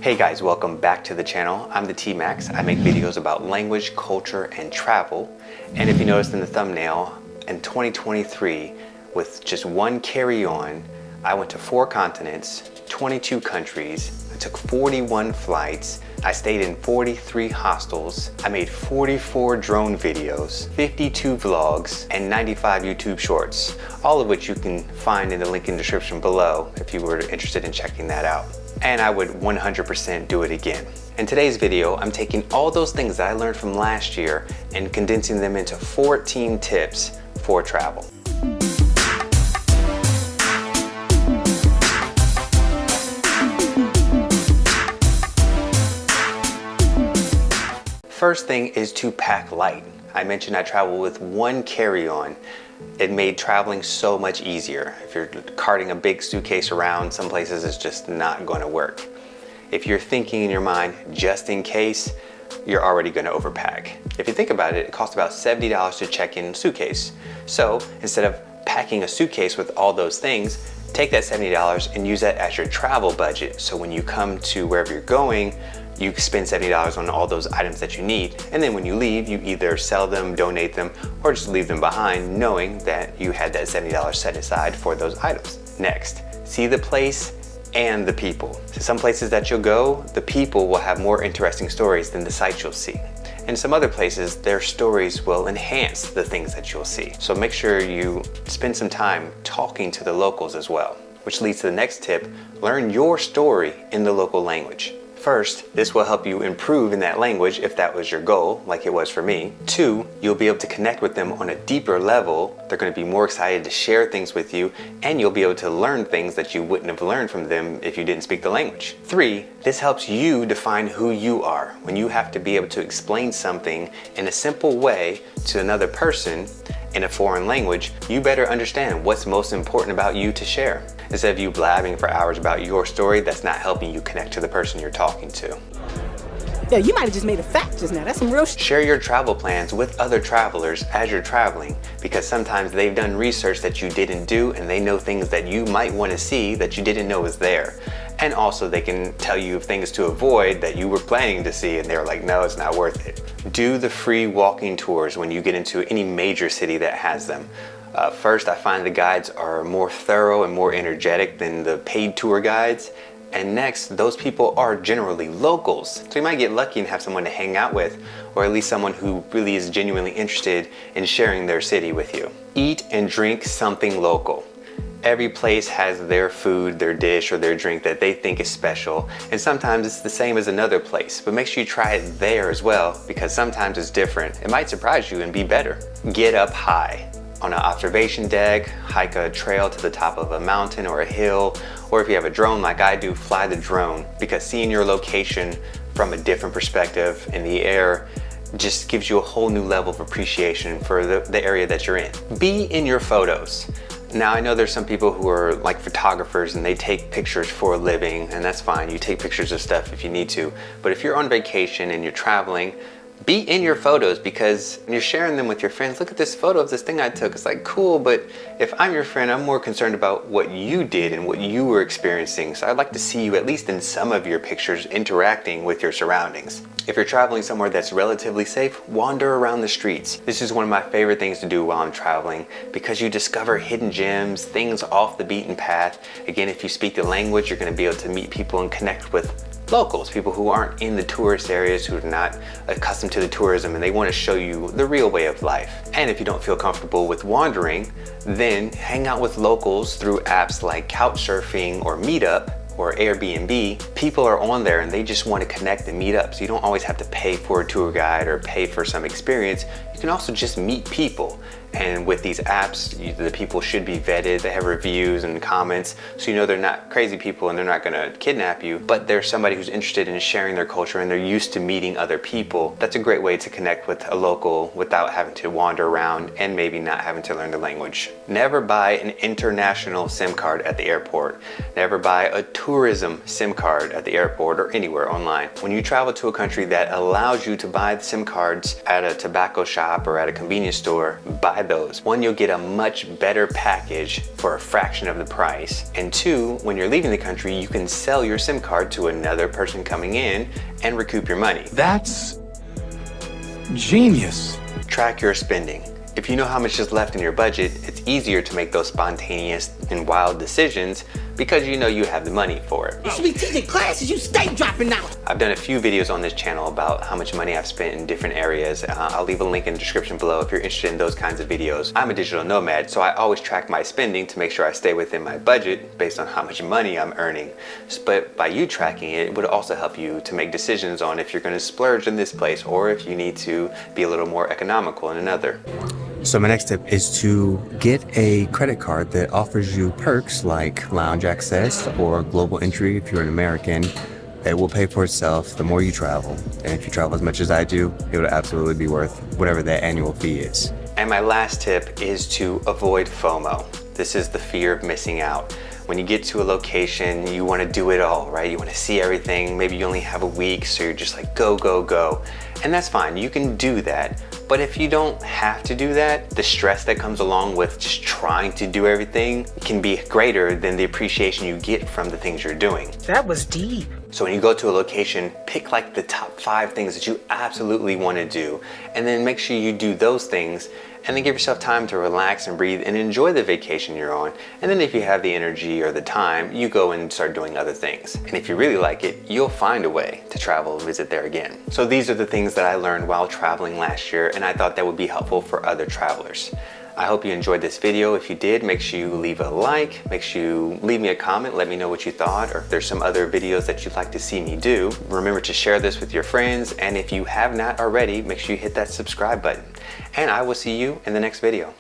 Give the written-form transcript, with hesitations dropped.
Hey guys, welcome back to the channel. I'm the TMax. I make videos about language, culture, and travel. And if you noticed in the thumbnail, in 2023, with just one carry-on, I went to 4 continents, 22 countries. I took 41 flights. I stayed in 43 hostels. I made 44 drone videos, 52 vlogs, and 95 YouTube shorts, all of which you can find in the link in the description below if you were interested in checking that out. And I would 100% do it again. In today's video, I'm taking all those things that I learned from last year and condensing them into 14 tips for travel. First thing is to pack light. I mentioned I travel with one carry-on. It made traveling so much easier. If you're carting a big suitcase around, some places it's just not going to work. If you're thinking in your mind, just in case, you're already going to overpack. If you think about it, it costs about $70 to check in a suitcase. So instead of packing a suitcase with all those things, take that $70 and use that as your travel budget. So when you come to wherever you're going, you spend $70 on all those items that you need. And then when you leave, you either sell them, donate them, or just leave them behind knowing that you had that $70 set aside for those items. Next, see the place and the people. So some places that you'll go, the people will have more interesting stories than the sights you'll see. And some other places, their stories will enhance the things that you'll see. So make sure you spend some time talking to the locals as well, which leads to the next tip: learn your story in the local language. First, this will help you improve in that language if that was your goal, like it was for me. 2, you'll be able to connect with them on a deeper level. They're going to be more excited to share things with you, and you'll be able to learn things that you wouldn't have learned from them if you didn't speak the language. 3, this helps you define who you are. When you have to be able to explain something in a simple way to another person in a foreign language, you better understand what's most important about you to share. Instead of you blabbing for hours about your story, that's not helping you connect to the person you're talking to. Yeah, you might have just made a fact just now. That's some real Share your travel plans with other travelers as you're traveling, because sometimes they've done research that you didn't do and they know things that you might want to see that you didn't know was there. And also they can tell you things to avoid that you were planning to see and they're like, no, it's not worth it. Do the free walking tours when you get into any major city that has them. First, I find the guides are more thorough and more energetic than the paid tour guides. And next, those people are generally locals. So you might get lucky and have someone to hang out with, or at least someone who really is genuinely interested in sharing their city with you. Eat and drink something local. Every place has their food, their dish, or their drink that they think is special, and sometimes it's the same as another place, but make sure you try it there as well, because sometimes it's different. It might surprise you and be better. Get up high. On an observation deck, hike a trail to the top of a mountain or a hill, or if you have a drone like I do, fly the drone, because seeing your location from a different perspective in the air just gives you a whole new level of appreciation for the area that you're in. Be in your photos. Now, I know there's some people who are like photographers and they take pictures for a living, and that's fine. You take pictures of stuff if you need to. But if you're on vacation and you're traveling, be in your photos, because when you're sharing them with your friends, look at this photo of this thing I took. It's like, cool, but if I'm your friend, I'm more concerned about what you did and what you were experiencing. So I'd like to see you, at least in some of your pictures, interacting with your surroundings. If you're traveling somewhere that's relatively safe, wander around the streets. This is one of my favorite things to do while I'm traveling, because you discover hidden gems, things off the beaten path. Again, if you speak the language, you're going to be able to meet people and connect with locals, people who aren't in the tourist areas, who are not accustomed to the tourism, and they want to show you the real way of life. And if you don't feel comfortable with wandering, then hang out with locals through apps like Couchsurfing or Meetup or Airbnb. People are on there and they just want to connect and meet up. So you don't always have to pay for a tour guide or pay for some experience. You can also just meet people. And with these apps, the people should be vetted. They have reviews and comments, so you know they're not crazy people and they're not gonna kidnap you, but they're somebody who's interested in sharing their culture and they're used to meeting other people. That's a great way to connect with a local without having to wander around and maybe not having to learn the language. Never buy an international SIM card at the airport. Never buy a tourism SIM card at the airport or anywhere online. When you travel to a country that allows you to buy the SIM cards at a tobacco shop or at a convenience store, buy try those. One, you'll get a much better package for a fraction of the price. And two, when you're leaving the country, you can sell your SIM card to another person coming in and recoup your money. That's genius. Track your spending. If you know how much is left in your budget, it's easier to make those spontaneous and wild decisions because you know you have the money for it. You should be teaching classes, you stay dropping out. I've done a few videos on this channel about how much money I've spent in different areas. I'll leave a link in the description below if you're interested in those kinds of videos. I'm a digital nomad, so I always track my spending to make sure I stay within my budget based on how much money I'm earning. But by you tracking it, it would also help you to make decisions on if you're going to splurge in this place or if you need to be a little more economical in another. So my next tip is to get a credit card that offers you perks like lounge access or global entry if you're an American. It will pay for itself the more you travel. And if you travel as much as I do, it would absolutely be worth whatever that annual fee is. And my last tip is to avoid FOMO. This is the fear of missing out. When you get to a location, you want to do it all, right? You want to see everything. Maybe you only have a week, so you're just like, go, go, go. And that's fine, you can do that. But if you don't have to do that, the stress that comes along with just trying to do everything can be greater than the appreciation you get from the things you're doing. That was deep. So when you go to a location, pick like the top 5 things that you absolutely want to do, and then make sure you do those things, and then give yourself time to relax and breathe and enjoy the vacation you're on. And then if you have the energy or the time, you go and start doing other things. And if you really like it, you'll find a way to travel and visit there again. So these are the things that I learned while traveling last year, and I thought that would be helpful for other travelers. I hope you enjoyed this video. If you did, make sure you leave a like, make sure you leave me a comment, let me know what you thought, or if there's some other videos that you'd like to see me do. Remember to share this with your friends, and if you have not already, make sure you hit that subscribe button. And I will see you in the next video.